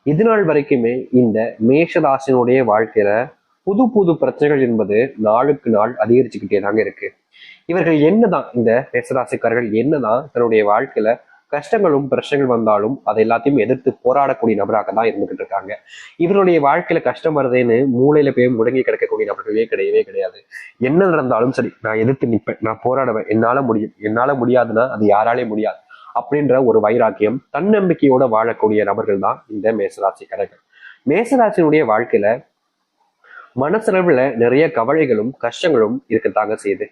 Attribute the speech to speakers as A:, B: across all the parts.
A: இது நாள் வரைக்குமே இந்த மேஷ ராசினுடைய வாழ்க்கையில புது புது பிரச்சனைகள் என்பது நாளுக்கு நாள் அதிகரிச்சுக்கிட்டே தாங்க இருக்கு. இவர்கள் என்னதான் இந்த மேஷராசிக்காரர்கள் என்னதான் தன்னுடைய வாழ்க்கையில கஷ்டங்களும் பிரச்சனைகள் வந்தாலும் அதை எல்லாத்தையும் எதிர்த்து போராடக்கூடிய நபராக தான் இருந்துகிட்டு இருக்காங்க. இவருடைய வாழ்க்கையில கஷ்டம் வருதுன்னு மூளையில போய் முடங்கி கிடக்கக்கூடிய நபர்களே கிடையவே கிடையாது. என்ன நடந்தாலும் சரி, நான் எதிர்த்து நிற்பேன், நான் போராடுவேன், என்னால முடியும், என்னால முடியாதுன்னா அது யாராலே முடியாது அப்படின்ற ஒரு வைராக்கியம் தன்னம்பிக்கையோட வாழக்கூடிய நபர்கள் தான் இந்த மேசராசிக்காரர்கள். மேசராசினுடைய வாழ்க்கையில மனசளவுல நிறைய கவலைகளும் கஷ்டங்களும் இருக்கத்தாங்க செய்யுது.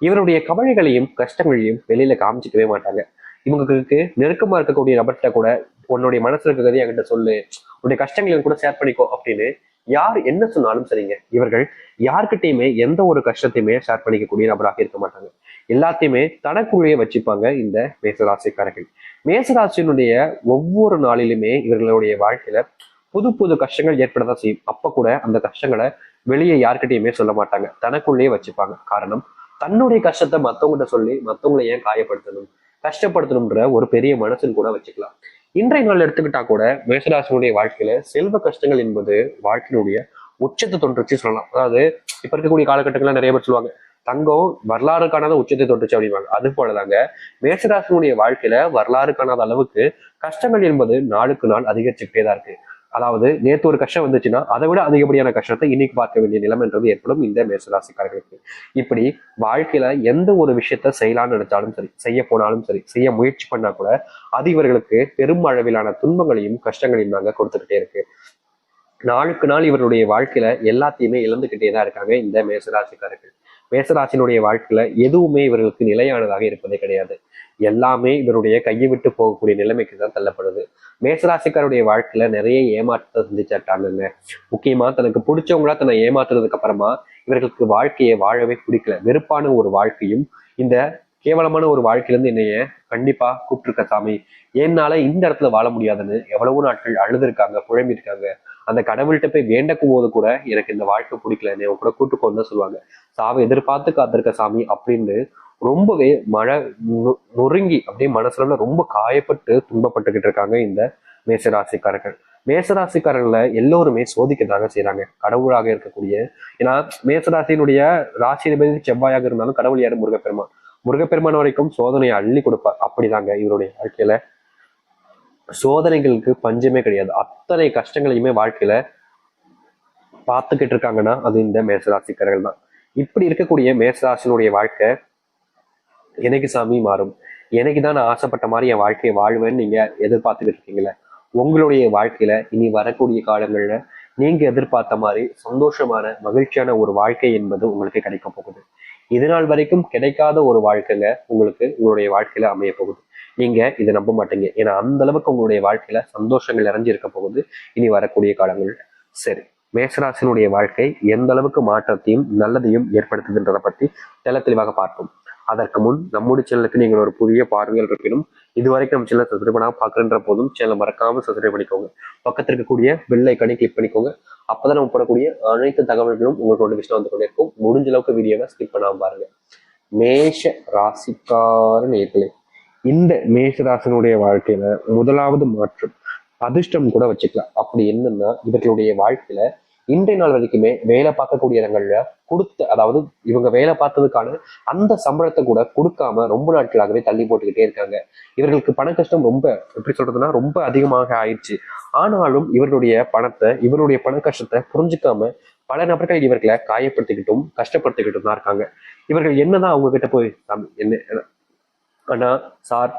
A: இவருடைய கவலைகளையும் கஷ்டங்களையும் வெளியில காமிச்சிக்கவே மாட்டாங்க. இவங்களுக்கு நெருக்கமா இருக்கக்கூடிய நபர்கிட்ட கூட உன்னுடைய மனசுல இருக்கிறதே என்கிட்ட சொல்லு, உன்னுடைய கஷ்டங்களையும் கூட ஷேர் பண்ணிக்கோ அப்படின்னு யார் என்ன சொன்னாலும் சரிங்க, இவர்கள் யார்கிட்டயுமே எந்த ஒரு கஷ்டத்தையுமே ஷேர் பண்ணிக்கக்கூடிய நபராக இருக்க மாட்டாங்க. எல்லாத்தையுமே தனக்குள்ளேயே வச்சுப்பாங்க இந்த மேசராசிக்காரர்கள். மேசராசியினுடைய ஒவ்வொரு நாளிலுமே இவர்களுடைய வாழ்க்கையில புது புது கஷ்டங்கள் ஏற்படதான் செய்யும். அப்ப கூட அந்த கஷ்டங்களை வெளியே யார்கிட்டயுமே சொல்ல மாட்டாங்க, தனக்குள்ளேயே வச்சுப்பாங்க. காரணம், தன்னுடைய கஷ்டத்தை மத்தவங்கிட்ட சொல்லி மத்தவங்களை ஏன் காயப்படுத்தணும், கஷ்டப்படுத்தணும்ன்ற ஒரு பெரிய மனசுன்னு கூட வச்சுக்கலாம். இன்றைய நாள் எடுத்துக்கிட்டா கூட மேஷராசினுடைய வாழ்க்கையில செல்வ கஷ்டங்கள் என்பது வாழ்க்கையினுடைய உச்சத்தை தொன்றுச்சு சொல்லலாம். அதாவது இப்ப இருக்கக்கூடிய காலகட்டங்கள்ல நிறைய பேர் சொல்லுவாங்க, தங்கம் வரலாறு காணாத உச்சத்தை தொட்டுச்சு அப்படின்வாங்க. அது போலதாங்க மேஷராசினுடைய வாழ்க்கையில வரலாறு காணாத அளவுக்கு கஷ்டங்கள் என்பது நாளுக்கு நாள் அதிகரிச்சுக்கிட்டே தான் இருக்கு. அதாவது நேற்று ஒரு கஷ்டம் வந்துச்சுன்னா அதை விட அதிகப்படியான கஷ்டத்தை இன்னைக்கு பார்க்க வேண்டிய நிலைமைன்றது ஏற்படும் இந்த மேசராசிக்காரர்களுக்கு. இப்படி வாழ்க்கையில எந்த ஒரு விஷயத்த செய்யலாம்னு நினைச்சாலும் சரி, செய்ய போனாலும் சரி, செய்ய முயற்சி பண்ணா கூட அது இவர்களுக்கு பெரும் அளவிலான துன்பங்களையும் கஷ்டங்களையும் தாங்க கொடுத்துக்கிட்டே இருக்கு. நாளுக்கு நாள் இவருடைய வாழ்க்கையில எல்லாத்தையுமே இழந்துகிட்டே தான் இருக்காங்க இந்த மேசராசிக்காரர்கள். மேசராசினுடைய வாழ்க்கையில எதுவுமே இவர்களுக்கு நிலையானதாக இருப்பதே கிடையாது. எல்லாமே இவருடைய கையை விட்டு போகக்கூடிய நிலைமைக்கு தான் தள்ளப்படுது. மேசராசிக்காருடைய வாழ்க்கையில நிறைய ஏமாற்றத்தை சந்திச்சிட்டாங்க. முக்கியமா தனக்கு பிடிச்சவங்களா தன்னை ஏமாத்துறதுக்கு அப்புறமா இவர்களுக்கு வாழ்க்கையை வாழவே பிடிக்கல, வெறுப்பான ஒரு வாழ்க்கையும் இந்த கேவலமான ஒரு வாழ்க்கையிலிருந்து என்னைய கண்டிப்பா கூப்பிட்டுருக்க சாமி, என்னால இந்த இடத்துல வாழ முடியாதுன்னு எவ்வளவு நாட்கள் அழுதுருக்காங்க, புழம்பிருக்காங்க. அந்த கடவுள்கிட்ட போய் வேண்டக்கும் போது கூட எனக்கு இந்த வாழ்க்கை பிடிக்கல, என்னை கூட கூட்டுக்கோன்னு தான் சொல்லுவாங்க. சாவை எதிர்பார்த்து காத்திருக்க சாமி அப்படின்னு ரொம்பவே நொறுங்கி அப்படியே மனசுல ரொம்ப காயப்பட்டு துன்பப்பட்டுக்கிட்டு இருக்காங்க இந்த மேசராசிக்காரர்கள். மேசராசிக்காரர்களை எல்லோருமே சோதிக்கதாங்க செய்யறாங்க கடவுளாக இருக்கக்கூடிய. ஏன்னா மேசராசியினுடைய ராசியிலிருந்து செவ்வாயாக இருந்தாலும் கடவுள் யாரு? முருகப்பெருமான். முருகப்பெருமான் வரைக்கும் சோதனையை அள்ளி கொடுப்பார். அப்படிதாங்க இவருடைய வாழ்க்கையில சோதனைகளுக்கு பஞ்சமே கிடையாது. அத்தனை கஷ்டங்களையுமே வாழ்க்கையில பார்த்துக்கிட்டு இருக்காங்கன்னா அது இந்த மேசராசிக்காரர்கள் தான். இப்படி இருக்கக்கூடிய மேசராசினுடைய வாழ்க்கை எனக்கு சாமி மாறும், எனக்கு தான் நான் ஆசைப்பட்ட மாதிரி என் வாழ்க்கையை வாழ்வேன்னு நீங்க எதிர்பார்த்துக்கிட்டு இருக்கீங்களே, உங்களுடைய வாழ்க்கையில இனி வரக்கூடிய காலங்கள்ல நீங்க எதிர்பார்த்த மாதிரி சந்தோஷமான மகிழ்ச்சியான ஒரு வாழ்க்கை என்பது உங்களுக்கு கிடைக்க போகுது. இது நாள் வரைக்கும் கிடைக்காத ஒரு வாழ்க்கைங்க உங்களுக்கு உங்களுடைய வாழ்க்கையில அமைய போகுது. நீங்க இதை நம்ப மாட்டீங்க. ஏன்னா அந்த அளவுக்கு உங்களுடைய வாழ்க்கையில சந்தோஷங்கள் நிறைஞ்சிருக்க போகுது இனி வரக்கூடிய காலங்கள். சரி, மேசராசினுடைய வாழ்க்கை எந்த அளவுக்கு மாற்றத்தையும் நல்லதையும் ஏற்படுத்துதுன்றதை பத்தி தெல தெளிவாக பார்ப்போம். அதற்கு முன் நம்முடைய சேனலுக்கு நீங்கள் ஒரு புதிய பார்வைகள் இருக்கணும். இதுவரைக்கும் நம்ம சேனல் சப்ஸ்கிரைப் பண்ணாம பார்க்குற போதும் சேனலை மறக்காம சப்ஸ்கிரைப் பண்ணிக்கோங்க. பக்கத்தில் இருக்கக்கூடிய பெல் ஐக்கானை கிளிக் பண்ணிக்கோங்க. அப்பதான் நம்ம போடக்கூடிய அனைத்து தகவல்களும் உங்களுக்கு நோட்டிஃபிகேஷன் வந்து கொண்டே இருக்கும். முடிஞ்ச அளவுக்கு வீடியோவை ஸ்கிப் பண்ணாம பாருங்க. மேஷ ராசிக்கார நேர்களே, இந்த மேஷ ராசினுடைய வாழ்க்கையில முதலாவது மாற்றம் அதிர்ஷ்டம் கூட வச்சுக்கலாம். அப்படி என்னன்னா, இவர்களுடைய வாழ்க்கையில இன்றைய நாள் வரைக்குமே வேலை பார்க்கக்கூடிய இடங்கள்ல அதாவது இவங்க வேலை பார்த்ததுக்கான அந்த சம்பளத்தை கூட கொடுக்காம ரொம்ப நாட்களாகவே தள்ளி போட்டுக்கிட்டே இருக்காங்க. இவர்களுக்கு பண கஷ்டம் ரொம்ப, எப்படி சொல்றதுன்னா, ரொம்ப அதிகமாக ஆயிடுச்சு. ஆனாலும் இவர்களுடைய பணத்தை, இவருடைய பண கஷ்டத்தை புரிஞ்சுக்காம பல நபர்கள் இவர்களை காயப்படுத்திக்கிட்டும் கஷ்டப்படுத்திக்கிட்டும் தான் இருக்காங்க. இவர்கள் என்னதான் அவங்க கிட்ட போய் என்ன அண்ணா, சார்,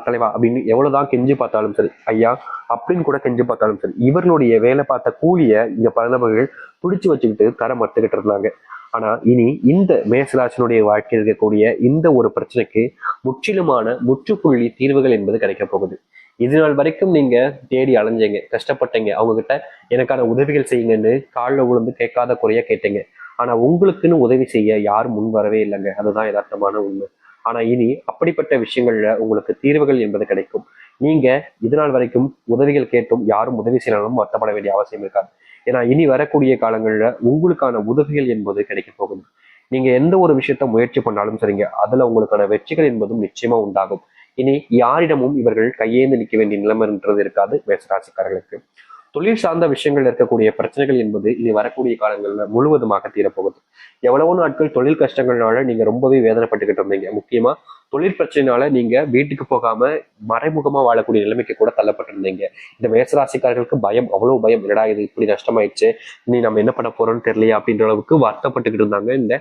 A: தலைவா அப்படின்னு எவ்வளவுதான் கெஞ்சி பார்த்தாலும் சரி, ஐயா அப்படின்னு கூட கெஞ்சி பார்த்தாலும் சரி, இவர்களுடைய வேலை பார்த்த கூலிய இங்க பல நபர்கள் பிடிச்சு வச்சுக்கிட்டு தர மறுத்துக்கிட்டு இருந்தாங்க. ஆனா இனி இந்த மேசராசினுடைய வாழ்க்கையில் இருக்கக்கூடிய இந்த ஒரு பிரச்சனைக்கு முற்றிலுமான முற்றுப்புள்ளி தீர்வுகள் என்பது கிடைக்க போகுது. இது நாள் வரைக்கும் நீங்க தேடி அலைஞ்சீங்க, கஷ்டப்பட்டீங்க, அவங்க கிட்ட எனக்கான உதவிகள் செய்யுங்கன்னு காலில் விழுந்து கேட்காத குறைய கேட்டீங்க. ஆனா உங்களுக்குன்னு உதவி செய்ய யாரும் முன் வரவே இல்லைங்க. அதுதான் யதார்த்தமான உண்மை. ஆனா இனி அப்படிப்பட்ட விஷயங்கள்ல உங்களுக்கு தீர்வுகள் என்பது கிடைக்கும். நீங்க இது நாள் வரைக்கும் உதவிகள் கேட்டும் யாரும் உதவி செய்யணும் வருத்தப்பட வேண்டிய அவசியம் இருக்காது. ஏன்னா இனி வரக்கூடிய காலங்கள்ல உங்களுக்கான உதவிகள் என்பது கிடைக்க போகுது. நீங்க எந்த ஒரு விஷயத்த முயற்சி பண்ணாலும் சரிங்க, அதுல உங்களுக்கான வெற்றிகள் என்பதும் நிச்சயமா உண்டாகும். இனி யாரிடமும் இவர்கள் கையேந்து நிற்க வேண்டிய நிலைமைன்றது இருக்காது மேசராசிக்காரர்களுக்கு. தொழில் சார்ந்த விஷயங்கள் இருக்கக்கூடிய பிரச்சனைகள் என்பது இனி வரக்கூடிய காலங்களில் முழுவதுமாக தீரப்போகுது. எவ்வளவோ நாட்கள் தொழில் கஷ்டங்கள்னால நீங்க ரொம்பவே வேதனைப்பட்டுக்கிட்டு இருந்தீங்க. முக்கியமா தொழில் பிரச்சனைனால நீங்க வீட்டுக்கு போகாம மறைமுகமா வாழக்கூடிய நிலைமைக்கு கூட தள்ளப்பட்டிருந்தீங்க. இந்த மேசராசிக்காரர்களுக்கு பயம், அவ்வளவு பயம். என்னடா இது இப்படி நஷ்டமாயிடுச்சு, நீ நம்ம என்ன பண்ண போறோம்னு தெரியலையா அப்படின்ற அளவுக்கு வருத்தப்பட்டுக்கிட்டு இருந்தாங்க இந்த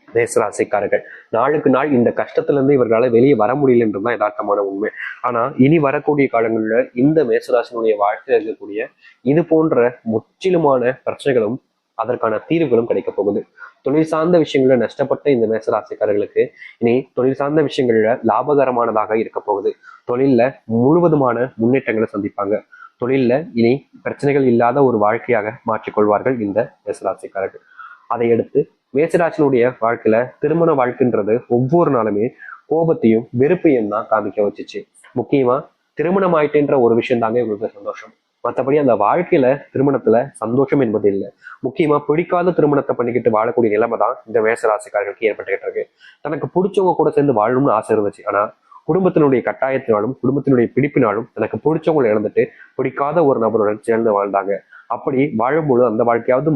A: மேசராசிக்காரர்கள். நாளுக்கு நாள் இந்த கஷ்டத்துல இருந்து இவர்களால வெளியே வர முடியலன்றதுதான் யதார்த்தமான உண்மை. ஆனா இனி வரக்கூடிய காலங்களில் இந்த மேசராசினுடைய வாழ்க்கையில் இருக்கக்கூடிய இது போன்ற முற்றிலுமான பிரச்சனைகளும் அதற்கான தீர்வுகளும் கிடைக்க போகுது. தொழில் சார்ந்த விஷயங்கள்ல நஷ்டப்பட்ட இந்த மேசராசிக்காரர்களுக்கு இனி தொழில் சார்ந்த விஷயங்கள்ல லாபகரமானதாக இருக்க போகுது. தொழில்ல முழுவதுமான முன்னேற்றங்களை சந்திப்பாங்க. தொழில்ல இனி பிரச்சனைகள் இல்லாத ஒரு வாழ்க்கையாக மாற்றிக்கொள்வார்கள் இந்த மேசராசிக்காரர்கள். அதை எடுத்து மேசராசினுடைய வாழ்க்கையில திருமண வாழ்க்கைன்றது ஒவ்வொரு நாளுமே கோபத்தையும் வெறுப்பையும் தான் காமிக்க வச்சுச்சு. முக்கியமா திருமணம் ஆயிட்டுன்ற ஒரு விஷயம் தாங்க இவங்களுக்கு சந்தோஷம். மற்றபடி அந்த வாழ்க்கையில திருமணத்துல சந்தோஷம் என்பது இல்லை. முக்கியமா பிடிக்காத திருமணத்தை பண்ணிக்கிட்டு வாழக்கூடிய நிலைமை தான் இந்த மேசராசிக்காரர்களுக்கு ஏற்பட்டுக்கிட்டு இருக்கு. தனக்கு பிடிச்சவங்க கூட சேர்ந்து வாழணும்னு ஆசை இருந்துச்சு. ஆனா குடும்பத்தினுடைய கட்டாயத்தினாலும் குடும்பத்தினுடைய பிடிப்பினாலும் தனக்கு பிடிச்சவங்களை இழந்துட்டு பிடிக்காத ஒரு நபருடன் சேர்ந்து வாழ்ந்தாங்க. அப்படி வாழும்போது அந்த வாழ்க்கையாவது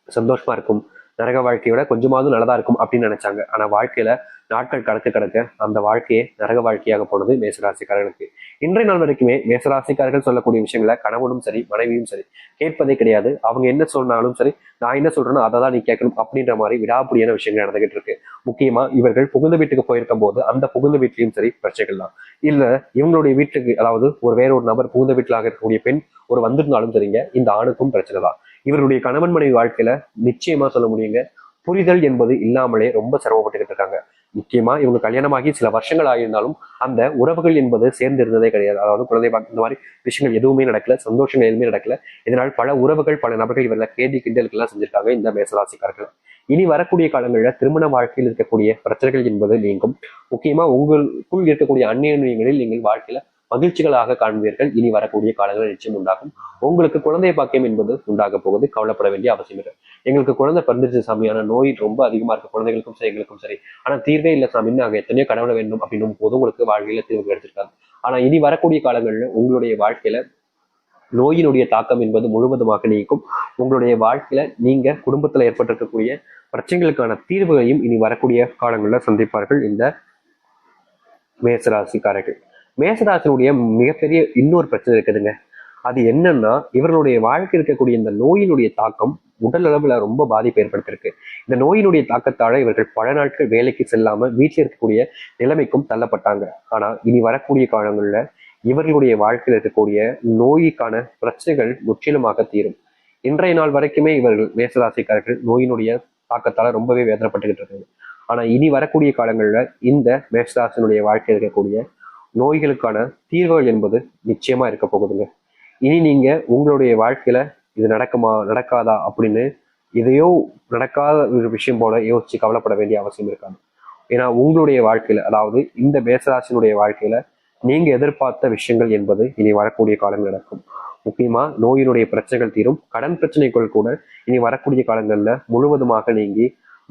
A: சந்தோஷமா இருக்கும், நரக வாழ்க்கையோட கொஞ்சமாவது நல்லதா இருக்கும் அப்படின்னு நினைச்சாங்க. ஆனா வாழ்க்கையில நாட்கள் கடக்க கடக்க அந்த வாழ்க்கையே நரக வாழ்க்கையாக போனது மேசராசிக்காரர்களுக்கு. இன்றைய நாள் வரைக்குமே மேசராசிக்காரர்கள் சொல்லக்கூடிய விஷயங்களை கணவனும் சரி மனைவியும் சரி கேட்பதே கிடையாது. அவங்க என்ன சொன்னாலும் சரி, நான் என்ன சொல்றேனோ அதை தான் நீ கேட்கணும் அப்படின்ற மாதிரி விடாப்பிடியான விஷயங்கள் நடந்துகிட்டு இருக்கு. முக்கியமா இவர்கள் புகுந்த வீட்டுக்கு போயிருக்கும் போது அந்த புகுந்த வீட்லயும் சரி பிரச்சனைகள் தான். இல்ல இவங்களுடைய வீட்டுக்கு, அதாவது வேற ஒரு நபர் புகுந்த வீட்டிலாக இருக்கக்கூடிய பெண் ஒரு வந்திருந்தாலும் சரிங்க, இந்த ஆணுக்கும் பிரச்சனை தான். இவருடைய கணவன் மனைவி வாழ்க்கையில நிச்சயமா சொல்ல முடியுங்க, புரிதல் என்பது இல்லாமலே ரொம்ப சிரமப்பட்டுக்கிட்டு இருக்காங்க. முக்கியமா இவங்க கல்யாணமாகி சில வருஷங்கள் ஆகியிருந்தாலும் அந்த உறவுகள் என்பது சேர்ந்து இருந்ததே கிடையாது. அதாவது குழந்தை இந்த மாதிரி விஷயங்கள் எதுவுமே நடக்கல, சந்தோஷங்கள் எதுவுமே நடக்கல. இதனால் பல உறவுகள் பல நபர்கள் இவர்களை கேடி கிண்டலுக்கெல்லாம் செஞ்சிருக்காங்க இந்த மேசராசிக்காரர்கள். இனி வரக்கூடிய காலங்களில் திருமண வாழ்க்கையில் இருக்கக்கூடிய பிரச்சனைகள் என்பது நீங்கும். முக்கியமா உங்களுக்குள் இருக்கக்கூடிய அந்நியங்களில் நீங்கள் வாழ்க்கையில மகிழ்ச்சிகளாக காண்பீர்கள். இனி வரக்கூடிய காலங்கள் நிச்சயம் உண்டாகும். உங்களுக்கு குழந்தை பாக்கியம் என்பது உண்டாக போகுது, கவலைப்பட வேண்டிய அவசியம் இல்லை. எங்களுக்கு குழந்தை பிறந்துருச்சு சாமி, ஆனா நோய் ரொம்ப அதிகமா இருக்கு, குழந்தைகளுக்கும் சரி எங்களுக்கும் சரி, ஆனா தீர்வே இல்லை சாமி, நாங்க எத்தனையோ கடவுளை வேண்டும் அப்படின்னும் போது உங்களுக்கு வாழ்க்கையில தீர்வு கிடைச்சிருக்காங்க. ஆனா இனி வரக்கூடிய காலங்கள்ல உங்களுடைய வாழ்க்கையில நோயினுடைய தாக்கம் என்பது முழுவதுமாக நீக்கும். உங்களுடைய வாழ்க்கையில நீங்க குடும்பத்துல ஏற்பட்டிருக்கக்கூடிய பிரச்சனைகளுக்கான தீர்வுகளையும் இனி வரக்கூடிய காலங்களில் சந்திப்பார்கள் இந்த மேசராசிக்காரர்கள். மேசராசினுடைய மிகப்பெரிய இன்னொரு பிரச்சனை இருக்குதுங்க. அது என்னன்னா, இவர்களுடைய வாழ்க்கை இருக்கக்கூடிய இந்த நோயினுடைய தாக்கம் உடல் அளவுல ரொம்ப பாதிப்பு ஏற்படுத்திருக்கு. இந்த நோயினுடைய தாக்கத்தால இவர்கள் பல நாட்கள் வேலைக்கு செல்லாம வீட்டில் இருக்கக்கூடிய நிலைமைக்கும் தள்ளப்பட்டாங்க. ஆனா இனி வரக்கூடிய காலங்கள்ல இவர்களுடைய வாழ்க்கையில் இருக்கக்கூடிய நோய்க்கான பிரச்சனைகள் முற்றிலுமாக தீரும். இன்றைய நாள் வரைக்குமே இவர்கள் மேசராசிக்காரர்கள் நோயினுடைய தாக்கத்தால ரொம்பவே வேதனைப்பட்டுக்கிட்டு இருக்காங்க. ஆனா இனி வரக்கூடிய காலங்கள்ல இந்த மேசராசினுடைய வாழ்க்கையில் இருக்கக்கூடிய நோய்களுக்கான தீர்வுகள் என்பது நிச்சயமா இருக்க போகுதுங்க. இனி நீங்க உங்களுடைய வாழ்க்கையில இது நடக்குமா நடக்காதா அப்படின்னு எதையோ நடக்காத ஒரு விஷயம் போல யோசிச்சு கவலைப்பட வேண்டிய அவசியம் இருக்காது. ஏன்னா உங்களுடைய வாழ்க்கையில, அதாவது இந்த மேசராசினுடைய வாழ்க்கையில நீங்க எதிர்பார்த்த விஷயங்கள் என்பது இனி வரக்கூடிய காலங்கள் நடக்கும். முக்கியமா நோயினுடைய பிரச்சனைகள் தீரும். கடன் பிரச்சனைகள் கூட இனி வரக்கூடிய காலங்கள்ல முழுவதுமாக நீங்கி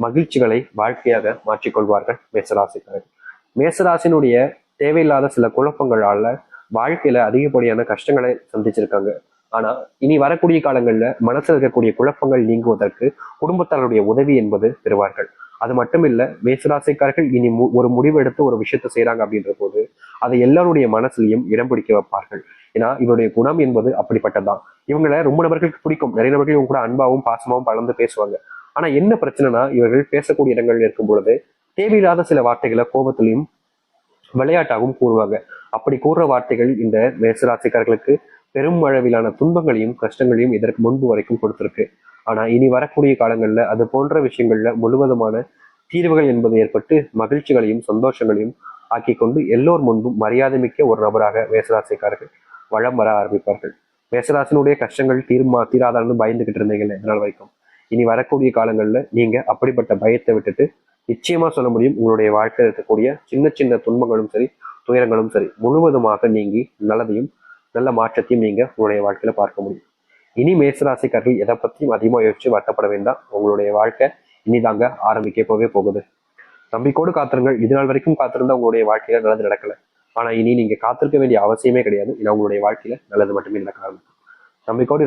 A: மகிழ்ச்சிகளை வாழ்க்கையாக மாற்றிக்கொள்வார்கள் மேசராசிக்காரர்கள். மேசராசினுடைய தேவையில்லாத சில குழப்பங்களால வாழ்க்கையில அதிகப்படியான கஷ்டங்களை சந்திச்சிருக்காங்க. ஆனா இனி வரக்கூடிய காலங்கள்ல மனசுல இருக்கக்கூடிய குழப்பங்கள் நீங்குவதற்கு குடும்பத்தாருடைய உதவி என்பது பெறுவார்கள். அது மட்டும் இல்ல, மேசராசிக்காரர்கள் இனி ஒரு முடிவு எடுத்து ஒரு விஷயத்த செய்யறாங்க அப்படின்ற போது அதை எல்லாருடைய மனசுலையும் இடம் பிடிக்க வைப்பார்கள். ஏன்னா இவருடைய குணம் என்பது அப்படிப்பட்டதான். இவங்களை ரொம்ப நபர்களுக்கு பிடிக்கும், நிறைய நபர்கள் இவங்க கூட அன்பாவும் பாசமாவும் பலர்ந்து பேசுவாங்க. ஆனா என்ன பிரச்சனைனா, இவர்கள் பேசக்கூடிய இடங்கள்ல இருக்கும் பொழுது தேவையில்லாத சில வார்த்தைகளை கோபத்திலையும் விளையாட்டாகவும் கூறுவாங்க. அப்படி கூறுற வார்த்தைகள் இந்த மேசராசிக்காரர்களுக்கு பெரும் அளவிலான துன்பங்களையும் கஷ்டங்களையும் இதற்கு முன்பு வரைக்கும் கொடுத்திருக்கு. ஆனா இனி வரக்கூடிய காலங்கள்ல அது போன்ற விஷயங்கள்ல முழுவதுமான தீர்வுகள் என்பது ஏற்பட்டு மகிழ்ச்சிகளையும் சந்தோஷங்களையும் ஆக்கி கொண்டு எல்லோர் முன்பும் மரியாதை மிக்க ஒரு நபராக மேசராசிக்காரர்கள் வளம் வர ஆரம்பிப்பார்கள். மேசராசினுடைய கஷ்டங்கள் தீராதான்னு பயந்துகிட்டு இருந்தீங்கல்ல இதனால் வரைக்கும், இனி வரக்கூடிய காலங்கள்ல நீங்க அப்படிப்பட்ட பயத்தை விட்டுட்டு நிச்சயமா சொல்ல முடியும், உங்களுடைய வாழ்க்கையில் இருக்கக்கூடிய சின்ன சின்ன துன்பங்களும் சரி துயரங்களும் சரி முழுவதுமாக நீங்கி நல்லதையும் நல்ல மாற்றத்தையும் நீங்க உங்களுடைய வாழ்க்கையில பார்க்க முடியும். இனி மேசராசிக்காரர்கள் எதை பத்தியும் அதிகமாக யோசிச்சு வருத்தப்பட வேண்டாம். உங்களுடைய வாழ்க்கை இனிதாங்க ஆரம்பிக்க போவே போகுது. நம்பிக்கோடு காத்திருங்கள். இது நாள் வரைக்கும் காத்திருந்தா உங்களுடைய வாழ்க்கையில நல்லது நடக்கல, ஆனா இனி நீங்க காத்திருக்க வேண்டிய அவசியமே கிடையாது. ஏன்னா உங்களுடைய வாழ்க்கையில நல்லது மட்டுமே நடக்க ஆரம்பிக்கும். நம்பிக்கையோடு